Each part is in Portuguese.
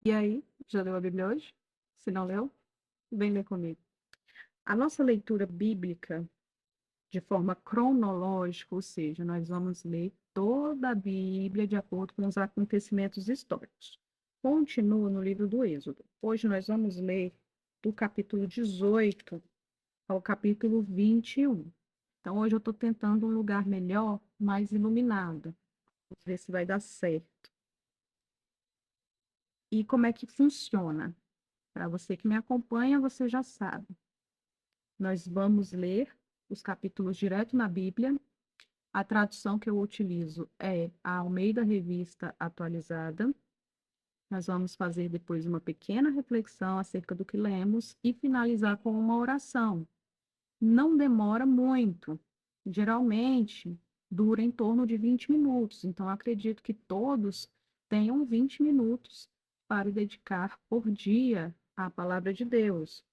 E aí, já leu a Bíblia hoje? Se não leu, vem ler comigo. A nossa leitura bíblica, de forma cronológica, ou seja, nós vamos ler toda a Bíblia de acordo com os acontecimentos históricos. Continua no livro do Êxodo. Hoje nós vamos ler do capítulo 18 ao capítulo 21. Então, hoje eu estou tentando um lugar melhor, mais iluminado. Vamos ver se vai dar certo. E como é que funciona? Para você que me acompanha, você já sabe. Nós vamos ler os capítulos direto na Bíblia. A tradução que eu utilizo é a Almeida Revista Atualizada. Nós vamos fazer depois uma pequena reflexão acerca do que lemos e finalizar com uma oração. Não demora muito. Geralmente, dura em torno de 20 minutos. Então, acredito que todos tenham 20 minutos para dedicar por dia à palavra de Deus.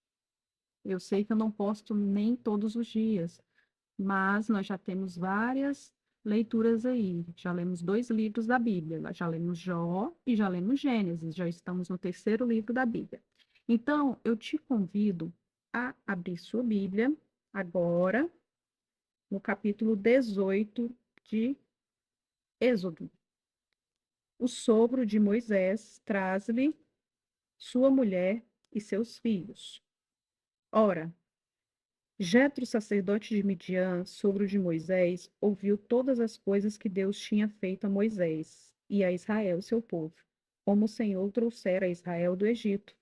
Eu sei que eu não posto nem todos os dias, mas nós já temos várias leituras aí. Já lemos 2 livros da Bíblia, já lemos Jó e já lemos Gênesis, já estamos no terceiro livro da Bíblia. Então, eu te convido a abrir sua Bíblia agora, no capítulo 18 de Êxodo. O sogro de Moisés traz-lhe sua mulher e seus filhos. Ora, Jetro, sacerdote de Midian, sogro de Moisés, ouviu todas as coisas que Deus tinha feito a Moisés e a Israel, seu povo, como o Senhor trouxera a Israel do Egito.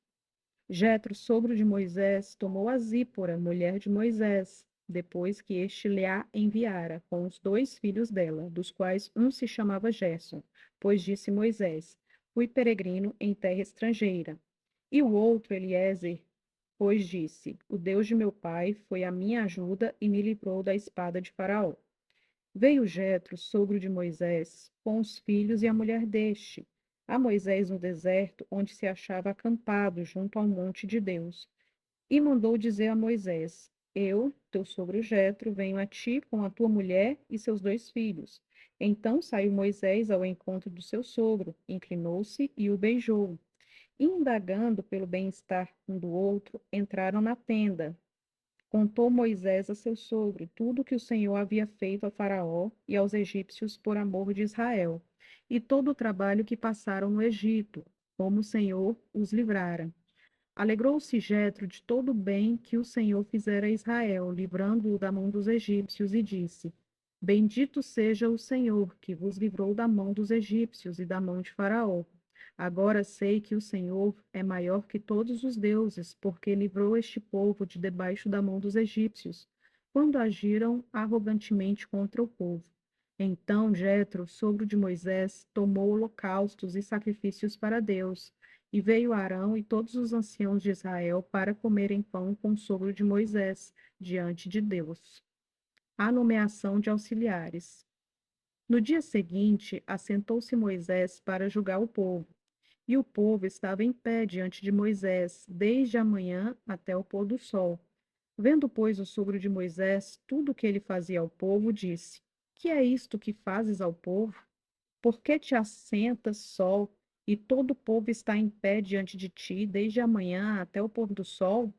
Jetro, sogro de Moisés, tomou a Zípora, mulher de Moisés, depois que este lhe a enviara, com os 2 filhos dela, dos quais um se chamava Gerson, pois disse Moisés: fui peregrino em terra estrangeira. E o outro, Eliezer, pois disse: o Deus de meu pai foi a minha ajuda e me livrou da espada de Faraó. Veio Jetro, sogro de Moisés, com os filhos e a mulher deste, a Moisés no deserto, onde se achava acampado junto ao monte de Deus, e mandou dizer a Moisés: eu, teu sogro Jetro, venho a ti com a tua mulher e seus 2 filhos. Então saiu Moisés ao encontro do seu sogro, inclinou-se e o beijou. Indagando pelo bem-estar um do outro, entraram na tenda. Contou Moisés a seu sogro tudo o que o Senhor havia feito a Faraó e aos egípcios por amor de Israel, e todo o trabalho que passaram no Egito, como o Senhor os livrara. Alegrou-se Jetro de todo o bem que o Senhor fizera a Israel, livrando-o da mão dos egípcios, e disse: bendito seja o Senhor, que vos livrou da mão dos egípcios e da mão de Faraó. Agora sei que o Senhor é maior que todos os deuses, porque livrou este povo de debaixo da mão dos egípcios, quando agiram arrogantemente contra o povo. Então Jetro, sogro de Moisés, tomou holocaustos e sacrifícios para Deus, e veio Arão e todos os anciãos de Israel para comerem pão com o sogro de Moisés, diante de Deus. A nomeação de auxiliares. No dia seguinte, assentou-se Moisés para julgar o povo. E o povo estava em pé diante de Moisés, desde a manhã até o pôr do sol. Vendo, pois, o sogro de Moisés tudo o que ele fazia ao povo, disse: que é isto que fazes ao povo? Por que te assentas, sol, e todo o povo está em pé diante de ti, desde a manhã até o pôr do sol?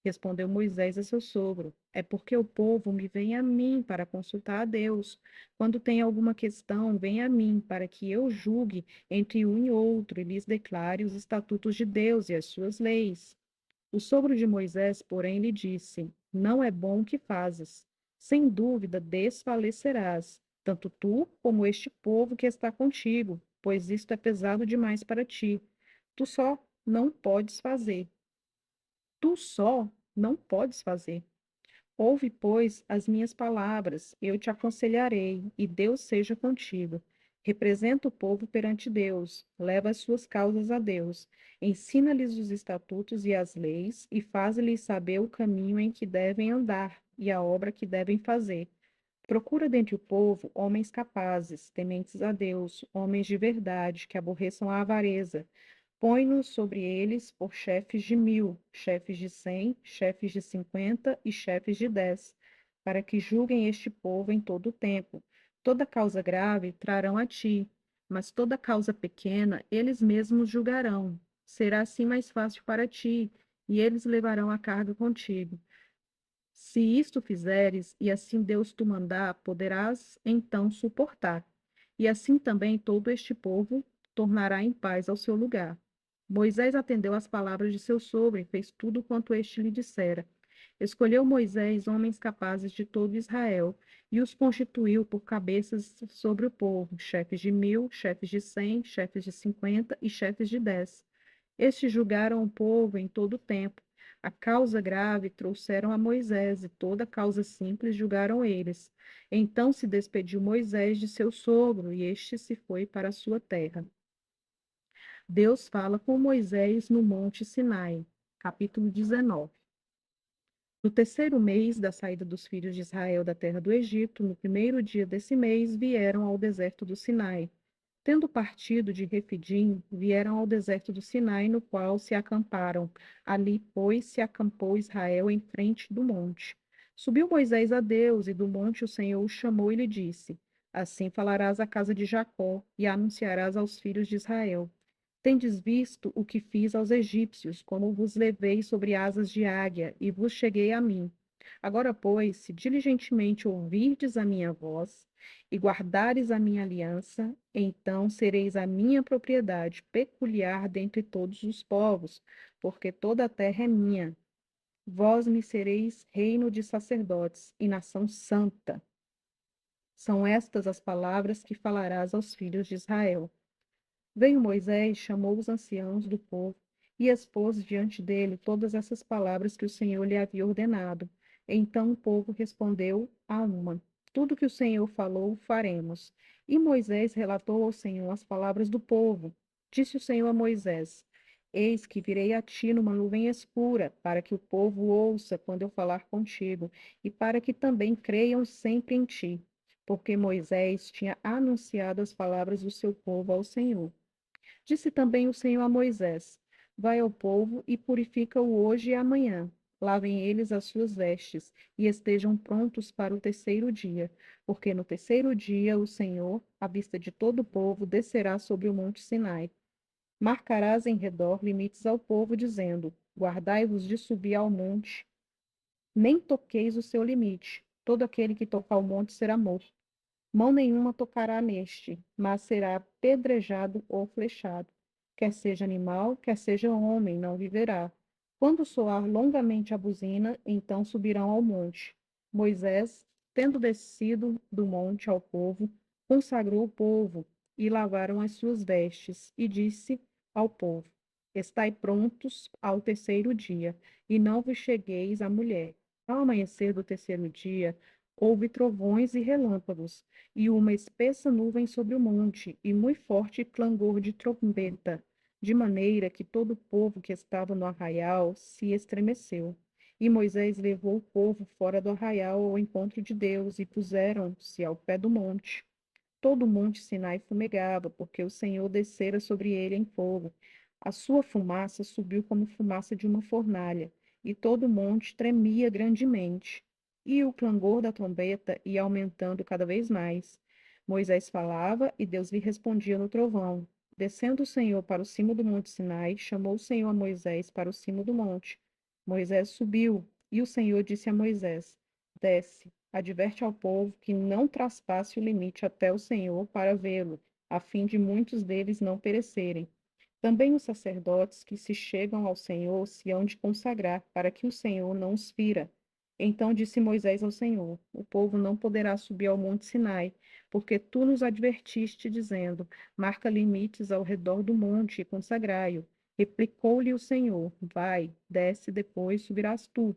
Respondeu Moisés a seu sogro: é porque o povo me vem a mim para consultar a Deus. Quando tem alguma questão, vem a mim, para que eu julgue entre um e outro e lhes declare os estatutos de Deus e as suas leis. O sogro de Moisés, porém, lhe disse: não é bom o que fazes. Sem dúvida desfalecerás, tanto tu como este povo que está contigo, pois isto é pesado demais para ti. Tu só não podes fazer. Tu só não podes fazer. Ouve, pois, as minhas palavras, eu te aconselharei, e Deus seja contigo. Representa o povo perante Deus, leva as suas causas a Deus, ensina-lhes os estatutos e as leis, e faz-lhes saber o caminho em que devem andar e a obra que devem fazer. Procura dentre o povo homens capazes, tementes a Deus, homens de verdade, que aborreçam a avareza. Põe-nos sobre eles por chefes de 1.000, chefes de 100, chefes de 50 e chefes de 10, para que julguem este povo em todo o tempo. Toda causa grave trarão a ti, mas toda causa pequena eles mesmos julgarão. será assim mais fácil para ti, e eles levarão a carga contigo. Se isto fizeres, e assim Deus te mandar, poderás então suportar. E assim também todo este povo tornará em paz ao seu lugar. Moisés atendeu às palavras de seu sogro e fez tudo quanto este lhe dissera. Escolheu Moisés homens capazes de todo Israel e os constituiu por cabeças sobre o povo, chefes de 1.000, chefes de 100, chefes de 50 e chefes de 10. Estes julgaram o povo em todo o tempo. A causa grave trouxeram a Moisés, e toda causa simples julgaram eles. Então se despediu Moisés de seu sogro, e este se foi para a sua terra. Deus fala com Moisés no Monte Sinai. Capítulo 19. No terceiro mês da saída dos filhos de Israel da terra do Egito, no primeiro dia desse mês, vieram ao deserto do Sinai. Tendo partido de Refidim, vieram ao deserto do Sinai, no qual se acamparam. Ali, pois, se acampou Israel em frente do monte. Subiu Moisés a Deus, e do monte o Senhor o chamou e lhe disse: Assim falarás à casa de Jacó, e anunciarás aos filhos de Israel: Tendes visto o que fiz aos egípcios, como vos levei sobre asas de águia, e vos cheguei a mim. Agora, pois, se diligentemente ouvirdes a minha voz, e guardares a minha aliança, então sereis a minha propriedade peculiar dentre todos os povos, porque toda a terra é minha. Vós me sereis reino de sacerdotes e nação santa. São estas as palavras que falarás aos filhos de Israel. Veio Moisés, chamou os anciãos do povo e expôs diante dele todas essas palavras que o Senhor lhe havia ordenado. Então o povo respondeu a uma: Tudo que o Senhor falou, faremos. E Moisés relatou ao Senhor as palavras do povo. Disse o Senhor a Moisés: Eis que virei a ti numa nuvem escura, para que o povo ouça quando eu falar contigo, e para que também creiam sempre em ti. Porque Moisés tinha anunciado as palavras do seu povo ao Senhor. Disse também o Senhor a Moisés: Vai ao povo e purifica-o hoje e amanhã. Lavem eles as suas vestes e estejam prontos para o terceiro dia, porque no terceiro dia o Senhor, à vista de todo o povo, descerá sobre o monte Sinai. Marcarás em redor limites ao povo, dizendo: Guardai-vos de subir ao monte, nem toqueis o seu limite. Todo aquele que tocar o monte será morto. Mão nenhuma tocará neste, mas será apedrejado ou flechado. Quer seja animal, quer seja homem, não viverá. Quando soar longamente a buzina, então subirão ao monte. Moisés, tendo descido do monte ao povo, consagrou o povo e lavaram as suas vestes, e disse ao povo: Estai prontos ao terceiro dia, e não vos chegueis à mulher. Ao amanhecer do terceiro dia, houve trovões e relâmpagos, e uma espessa nuvem sobre o monte, e muito forte clangor de trombeta, de maneira que todo o povo que estava no arraial se estremeceu. E Moisés levou o povo fora do arraial ao encontro de Deus, e puseram-se ao pé do monte. Todo o monte Sinai fumegava, porque o Senhor descera sobre ele em fogo. A sua fumaça subiu como fumaça de uma fornalha, e todo o monte tremia grandemente. E o clangor da trombeta ia aumentando cada vez mais. Moisés falava, e Deus lhe respondia no trovão. Descendo o Senhor para o cimo do monte Sinai, chamou o Senhor a Moisés para o cimo do monte. Moisés subiu, e o Senhor disse a Moisés: Desce. Adverte ao povo que não traspasse o limite até o Senhor para vê-lo, a fim de muitos deles não perecerem. Também os sacerdotes que se chegam ao Senhor se hão de consagrar, para que o Senhor não os fira. Então disse Moisés ao Senhor: O povo não poderá subir ao monte Sinai, porque tu nos advertiste, dizendo: Marca limites ao redor do monte e consagrai-o. Replicou-lhe o Senhor: Vai, desce, depois subirás tu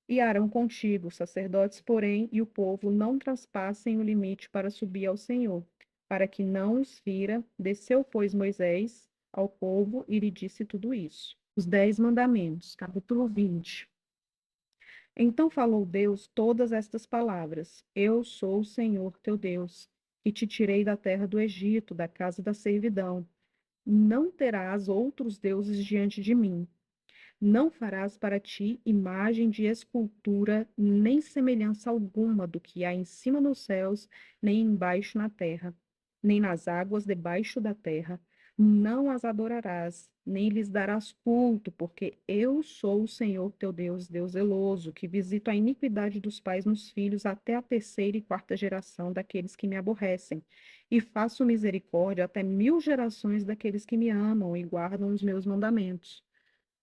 e Arão contigo, os sacerdotes, porém, e o povo não traspassem o limite para subir ao Senhor, para que não os fira. Desceu, pois, Moisés ao povo e lhe disse tudo isso. Os 10 mandamentos, capítulo 20. Então falou Deus todas estas palavras: Eu sou o Senhor teu Deus, que te tirei da terra do Egito, da casa da servidão. Não terás outros deuses diante de mim. Não farás para ti imagem de escultura, nem semelhança alguma do que há em cima nos céus, nem embaixo na terra, nem nas águas debaixo da terra. Não as adorarás, nem lhes darás culto, porque eu sou o Senhor teu Deus, Deus zeloso, que visito a iniquidade dos pais nos filhos até a terceira e quarta geração daqueles que me aborrecem, e faço misericórdia até 1000 gerações daqueles que me amam e guardam os meus mandamentos.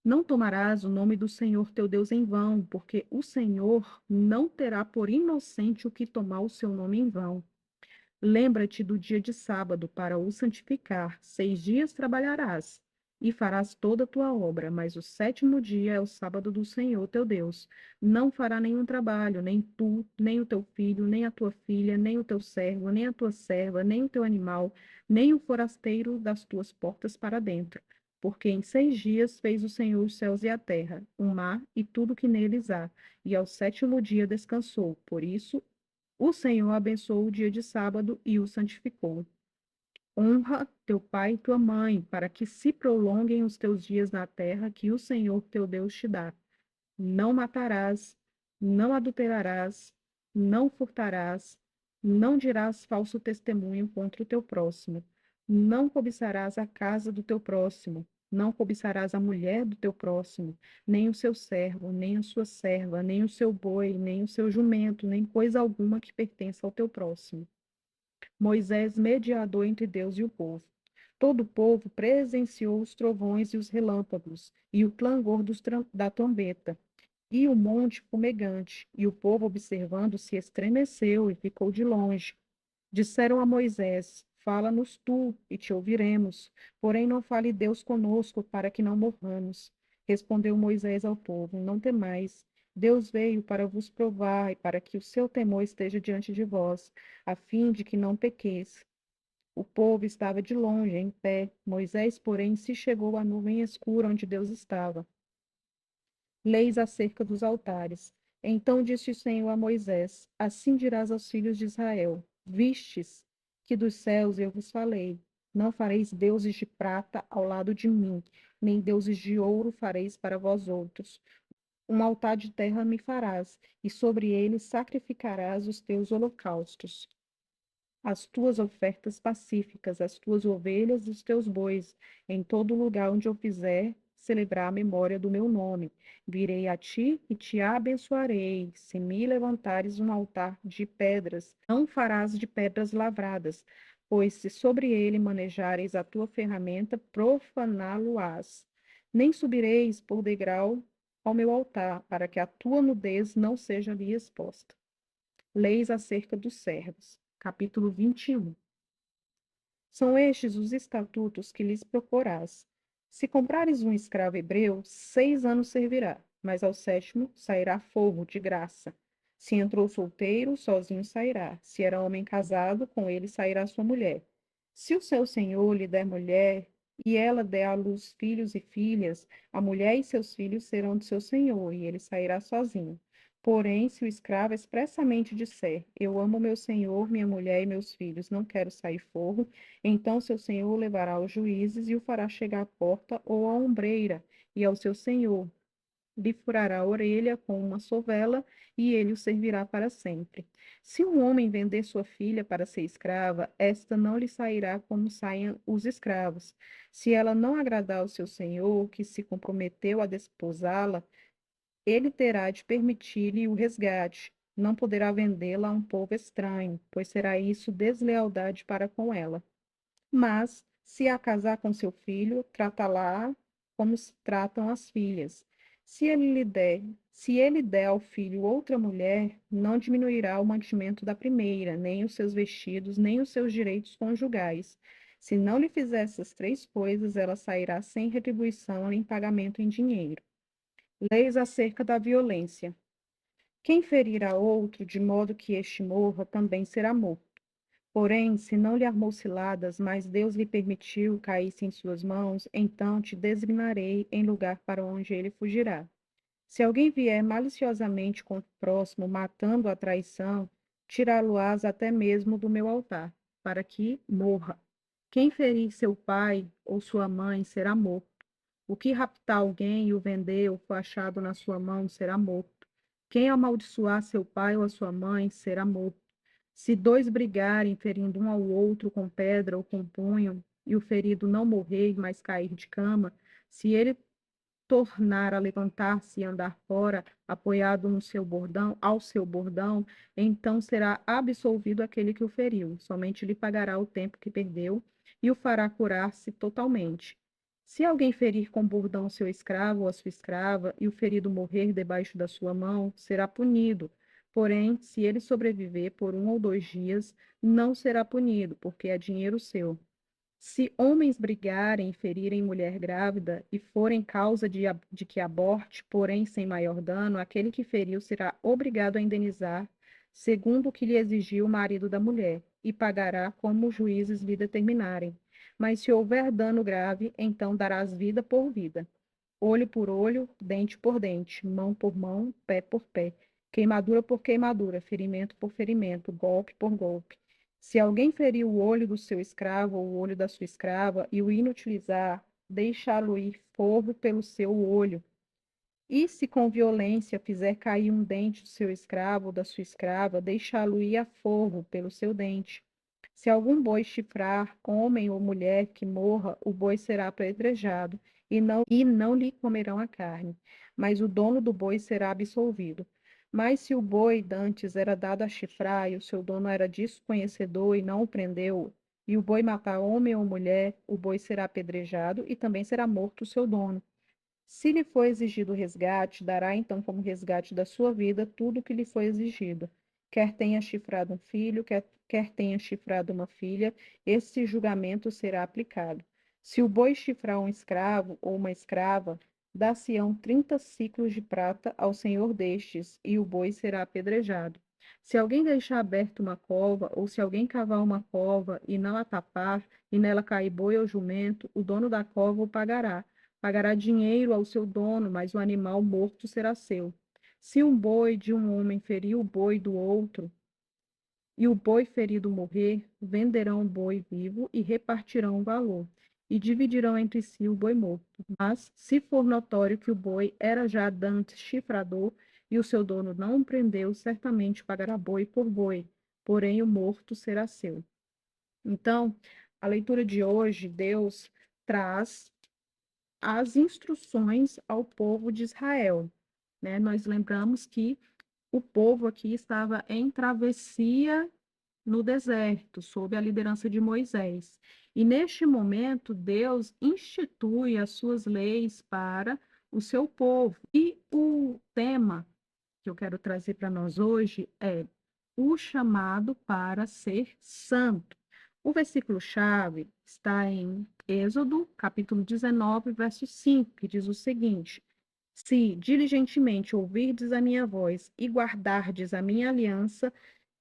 Não tomarás o nome do Senhor teu Deus em vão, porque o Senhor não terá por inocente o que tomar o seu nome em vão. Lembra-te do dia de sábado para o santificar. 6 dias trabalharás e farás toda a tua obra, mas o sétimo dia é o sábado do Senhor teu Deus. Não fará nenhum trabalho, nem tu, nem o teu filho, nem a tua filha, nem o teu servo, nem a tua serva, nem o teu animal, nem o forasteiro das tuas portas para dentro. Porque em 6 dias fez o Senhor os céus e a terra, o mar e tudo que neles há, e ao sétimo dia descansou. Por isso, o Senhor abençoou o dia de sábado e o santificou. Honra teu pai e tua mãe, para que se prolonguem os teus dias na terra que o Senhor teu Deus te dá. Não matarás, não adulterarás, não furtarás, não dirás falso testemunho contra o teu próximo, não cobiçarás a casa do teu próximo, não cobiçarás a mulher do teu próximo, nem o seu servo, nem a sua serva, nem o seu boi, nem o seu jumento, nem coisa alguma que pertença ao teu próximo. Moisés, mediador entre Deus e o povo. Todo o povo presenciou os trovões e os relâmpagos, e o clangor da trombeta, e o monte fumegante, e o povo, observando, se estremeceu e ficou de longe. Disseram a Moisés: Fala-nos tu, e te ouviremos. Porém, não fale Deus conosco, para que não morramos. Respondeu Moisés ao povo: Não temais. Deus veio para vos provar e para que o seu temor esteja diante de vós, a fim de que não pequeis. O povo estava de longe, em pé. Moisés, porém, se chegou à nuvem escura onde Deus estava. Leis acerca dos altares. Então disse o Senhor a Moisés: Assim dirás aos filhos de Israel: Vistes que dos céus eu vos falei. Não fareis deuses de prata ao lado de mim, nem deuses de ouro fareis para vós outros. Um altar de terra me farás, e sobre ele sacrificarás os teus holocaustos, as tuas ofertas pacíficas, as tuas ovelhas e os teus bois, em todo lugar onde eu fizer celebrar a memória do meu nome. Virei a ti e te abençoarei. Se me levantares um altar de pedras, não farás de pedras lavradas, pois se sobre ele manejares a tua ferramenta, profaná-lo-ás. Nem subireis por degrau ao meu altar, para que a tua nudez não seja ali exposta. Leis acerca dos servos. Capítulo 21. São estes os estatutos que lhes proporás. Se comprares um escravo hebreu, 6 anos servirá, mas ao sétimo sairá forro de graça. Se entrou solteiro, sozinho sairá. Se era homem casado, com ele sairá sua mulher. Se o seu senhor lhe der mulher, e ela der à luz filhos e filhas, a mulher e seus filhos serão de seu senhor, e ele sairá sozinho. Porém, se o escravo expressamente disser: Eu amo meu senhor, minha mulher e meus filhos, não quero sair forro, então seu senhor o levará aos juízes e o fará chegar à porta ou à ombreira, e ao seu senhor lhe furará a orelha com uma sovela, e ele o servirá para sempre. Se um homem vender sua filha para ser escrava, esta não lhe sairá como saem os escravos. Se ela não agradar ao seu senhor, que se comprometeu a desposá-la, ele terá de permitir-lhe o resgate. Não poderá vendê-la a um povo estranho, pois será isso deslealdade para com ela. Mas, se a casar com seu filho, trata-la como se tratam as filhas. Se ele lhe der, se ele der ao filho outra mulher, não diminuirá o mantimento da primeira, nem os seus vestidos, nem os seus direitos conjugais. Se não lhe fizer essas 3 coisas, ela sairá sem retribuição nem pagamento em dinheiro. Leis acerca da violência. Quem ferir a outro de modo que este morra, também será morto. Porém, se não lhe armou ciladas, mas Deus lhe permitiu caísse em suas mãos, então te designarei em lugar para onde ele fugirá. Se alguém vier maliciosamente contra o próximo, matando a traição, tirá-lo-ás até mesmo do meu altar, para que morra. Quem ferir seu pai ou sua mãe será morto. O que raptar alguém e o vender ou for achado na sua mão será morto. Quem amaldiçoar seu pai ou a sua mãe será morto. Se dois brigarem, ferindo um ao outro com pedra ou com punho, e o ferido não morrer, mas cair de cama, se ele tornar a levantar-se e andar fora, apoiado no seu bordão, ao seu bordão, então será absolvido aquele que o feriu. Somente lhe pagará o tempo que perdeu e o fará curar-se totalmente. Se alguém ferir com bordão seu escravo ou a sua escrava, e o ferido morrer debaixo da sua mão, será punido. Porém, se ele sobreviver por 1 ou 2 dias, não será punido, porque é dinheiro seu. Se homens brigarem e ferirem mulher grávida e forem causa de que aborte, porém sem maior dano, aquele que feriu será obrigado a indenizar, segundo o que lhe exigiu o marido da mulher, e pagará como os juízes lhe determinarem. Mas se houver dano grave, então darás vida por vida, olho por olho, dente por dente, mão por mão, pé por pé, queimadura por queimadura, ferimento por ferimento, golpe por golpe. Se alguém ferir o olho do seu escravo ou o olho da sua escrava e o inutilizar, deixá-lo ir fogo pelo seu olho. E se com violência fizer cair um dente do seu escravo ou da sua escrava, deixá-lo ir a fogo pelo seu dente. Se algum boi chifrar, homem ou mulher que morra, o boi será apedrejado, e não lhe comerão a carne, mas o dono do boi será absolvido. Mas se o boi dantes era dado a chifrar, e o seu dono era desconhecedor e não o prendeu, e o boi matar homem ou mulher, o boi será apedrejado e também será morto o seu dono. Se lhe for exigido resgate, dará então como resgate da sua vida tudo o que lhe foi exigido. Quer tenha chifrado um filho, quer tenha chifrado uma filha, esse julgamento será aplicado. Se o boi chifrar um escravo ou uma escrava, dar-se-ão 30 ciclos de prata ao senhor destes, e o boi será apedrejado. Se alguém deixar aberta uma cova, ou se alguém cavar uma cova e não a tapar, e nela cair boi ou jumento, o dono da cova o pagará dinheiro ao seu dono, mas o animal morto será seu. Se um boi de um homem ferir o boi do outro, e o boi ferido morrer, venderão o boi vivo e repartirão o valor, e dividirão entre si o boi morto. Mas, se for notório que o boi era já dantes chifrador, e o seu dono não o prendeu, certamente pagará boi por boi, porém o morto será seu. Então, a leitura de hoje, Deus traz as instruções ao povo de Israel, né? Nós lembramos que o povo aqui estava em travessia no deserto, sob a liderança de Moisés. E neste momento, Deus institui as suas leis para o seu povo. E o tema que eu quero trazer para nós hoje é o chamado para ser santo. O versículo-chave está em Êxodo, capítulo 19, verso 5, que diz o seguinte: Se diligentemente ouvirdes a minha voz e guardardes a minha aliança,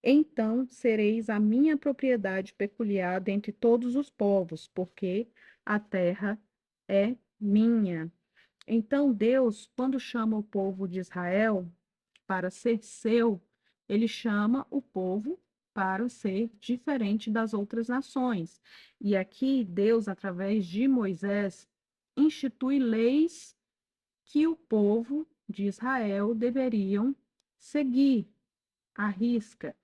então sereis a minha propriedade peculiar dentre todos os povos, porque a terra é minha. Então, Deus, quando chama o povo de Israel para ser seu, ele chama o povo para ser diferente das outras nações. E aqui, Deus, através de Moisés, institui leis que o povo de Israel deveriam seguir à risca.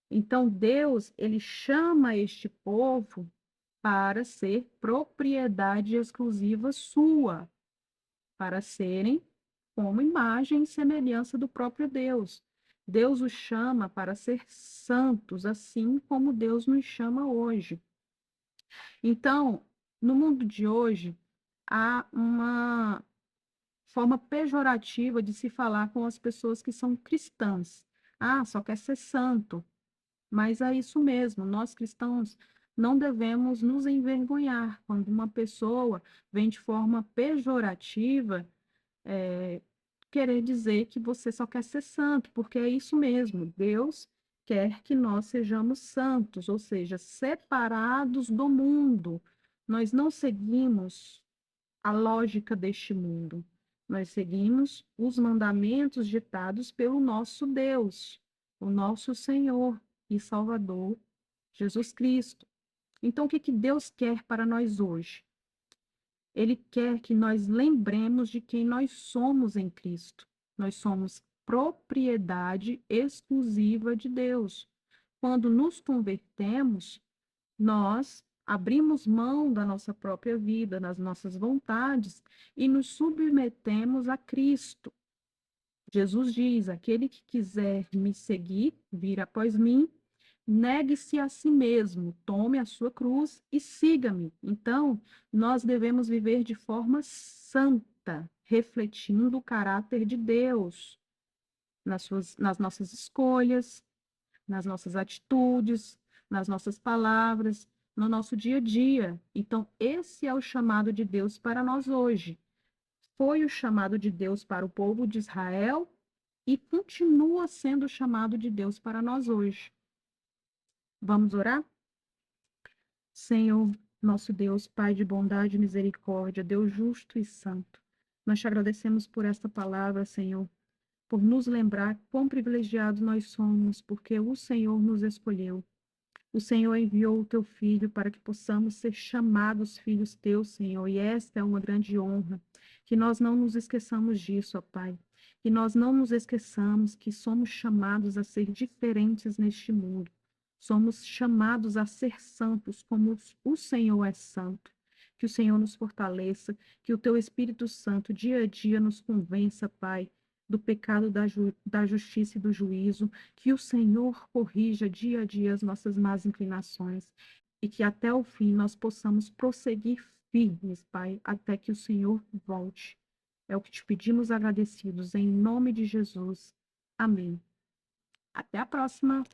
Então, Deus, ele chama este povo para ser propriedade exclusiva sua, para serem como imagem e semelhança do próprio Deus. Deus os chama para ser santos, assim como Deus nos chama hoje. Então, no mundo de hoje, há uma forma pejorativa de se falar com as pessoas que são cristãs. Ah, só quer ser santo. Mas é isso mesmo, nós cristãos não devemos nos envergonhar quando uma pessoa vem de forma pejorativa querer dizer que você só quer ser santo, porque é isso mesmo. Deus quer que nós sejamos santos, ou seja, separados do mundo. Nós não seguimos a lógica deste mundo. Nós seguimos os mandamentos ditados pelo nosso Deus, o nosso Senhor e Salvador, Jesus Cristo. Então, o que que Deus quer para nós hoje? Ele quer que nós lembremos de quem nós somos em Cristo. Nós somos propriedade exclusiva de Deus. Quando nos convertemos, nós abrimos mão da nossa própria vida, das nossas vontades e nos submetemos a Cristo. Jesus diz: aquele que quiser me seguir, vir após mim, negue-se a si mesmo, tome a sua cruz e siga-me. Então, nós devemos viver de forma santa, refletindo o caráter de Deus nas nossas escolhas, nas nossas atitudes, nas nossas palavras, no nosso dia a dia. Então, esse é o chamado de Deus para nós hoje. Foi o chamado de Deus para o povo de Israel e continua sendo o chamado de Deus para nós hoje. Vamos orar? Senhor, nosso Deus, Pai de bondade e misericórdia, Deus justo e santo, nós te agradecemos por esta palavra, Senhor, por nos lembrar quão privilegiados nós somos, porque o Senhor nos escolheu. O Senhor enviou o teu filho para que possamos ser chamados filhos teus, Senhor, e esta é uma grande honra. Que nós não nos esqueçamos disso, ó Pai. Que nós não nos esqueçamos que somos chamados a ser diferentes neste mundo. Somos chamados a ser santos como o Senhor é santo. Que o Senhor nos fortaleça, que o teu Espírito Santo dia a dia nos convença, Pai, do pecado, da justiça e do juízo, que o Senhor corrija dia a dia as nossas más inclinações e que até o fim nós possamos prosseguir firmes, Pai, até que o Senhor volte. É o que te pedimos agradecidos, em nome de Jesus. Amém. Até a próxima.